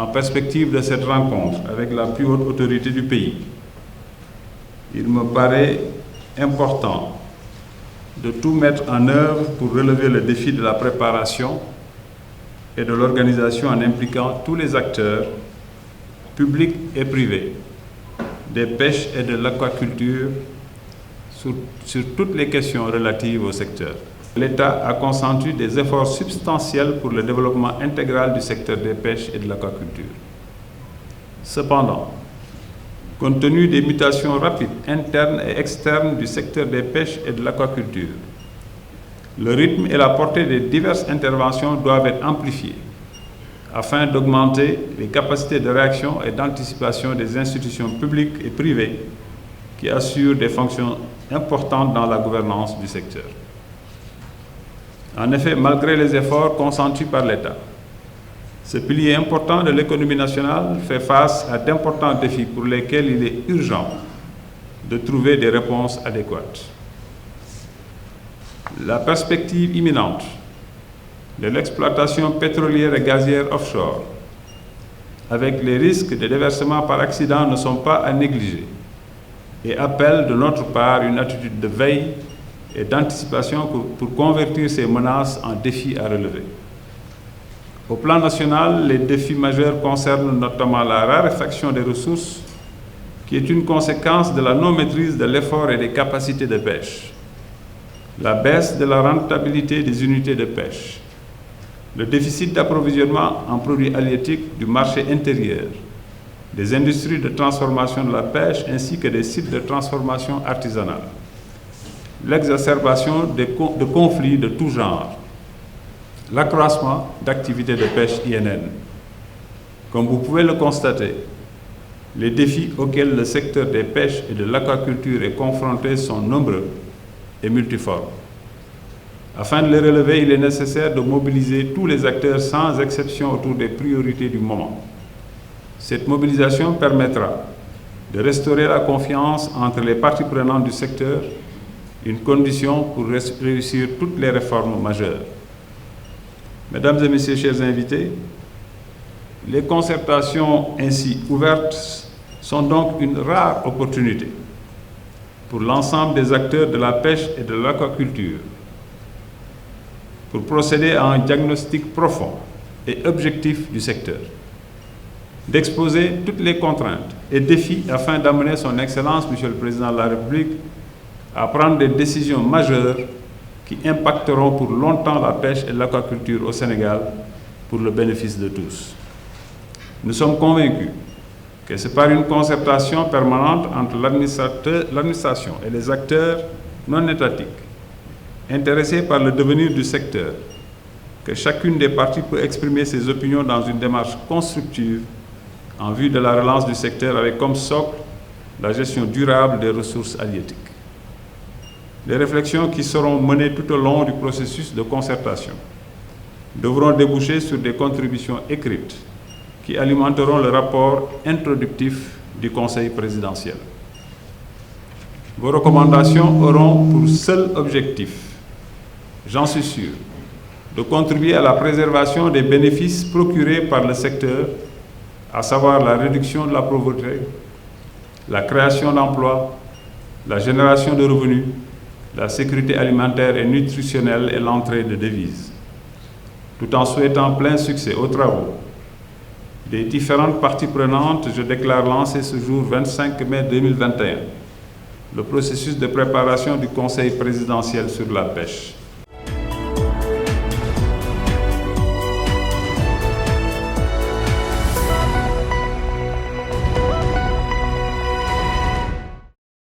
en perspective de cette rencontre avec la plus haute autorité du pays, il me paraît important de tout mettre en œuvre pour relever le défi de la préparation et de l'organisation en impliquant tous les acteurs, publics et privés, des pêches et de l'aquaculture sur toutes les questions relatives au secteur. L'État a consenti des efforts substantiels pour le développement intégral du secteur des pêches et de l'aquaculture. Cependant, compte tenu des mutations rapides internes et externes du secteur des pêches et de l'aquaculture, le rythme et la portée des diverses interventions doivent être amplifiés afin d'augmenter les capacités de réaction et d'anticipation des institutions publiques et privées qui assurent des fonctions importantes dans la gouvernance du secteur. En effet, malgré les efforts consentis par l'État, ce pilier important de l'économie nationale fait face à d'importants défis pour lesquels il est urgent de trouver des réponses adéquates. La perspective imminente de l'exploitation pétrolière et gazière offshore, avec les risques de déversement par accident, ne sont pas à négliger et appellent de notre part une attitude de veille et d'anticipation pour convertir ces menaces en défis à relever. Au plan national, les défis majeurs concernent notamment la raréfaction des ressources, qui est une conséquence de la non-maîtrise de l'effort et des capacités de pêche, la baisse de la rentabilité des unités de pêche, le déficit d'approvisionnement en produits halieutiques du marché intérieur, des industries de transformation de la pêche ainsi que des sites de transformation artisanale, l'exacerbation de conflits de tout genre, l'accroissement d'activités de pêche INN. Comme vous pouvez le constater, les défis auxquels le secteur des pêches et de l'aquaculture est confronté sont nombreux et multiformes. Afin de les relever, il est nécessaire de mobiliser tous les acteurs sans exception autour des priorités du moment. Cette mobilisation permettra de restaurer la confiance entre les parties prenantes du secteur, une condition pour réussir toutes les réformes majeures. Mesdames et messieurs, chers invités, les concertations ainsi ouvertes sont donc une rare opportunité pour l'ensemble des acteurs de la pêche et de l'aquaculture pour procéder à un diagnostic profond et objectif du secteur, d'exposer toutes les contraintes et défis afin d'amener son Excellence, Monsieur le Président de la République, à prendre des décisions majeures qui impacteront pour longtemps la pêche et l'aquaculture au Sénégal pour le bénéfice de tous. Nous sommes convaincus que c'est par une concertation permanente entre l'administration et les acteurs non étatiques intéressés par le devenir du secteur que chacune des parties peut exprimer ses opinions dans une démarche constructive en vue de la relance du secteur avec comme socle la gestion durable des ressources halieutiques. Les réflexions qui seront menées tout au long du processus de concertation devront déboucher sur des contributions écrites qui alimenteront le rapport introductif du Conseil présidentiel. Vos recommandations auront pour seul objectif, j'en suis sûr, de contribuer à la préservation des bénéfices procurés par le secteur, à savoir la réduction de la pauvreté, la création d'emplois, la génération de revenus, la sécurité alimentaire et nutritionnelle et l'entrée de devises, tout en souhaitant plein succès aux travaux des différentes parties prenantes. Je déclare lancer ce jour 25 mai 2021 le processus de préparation du Conseil présidentiel sur la pêche.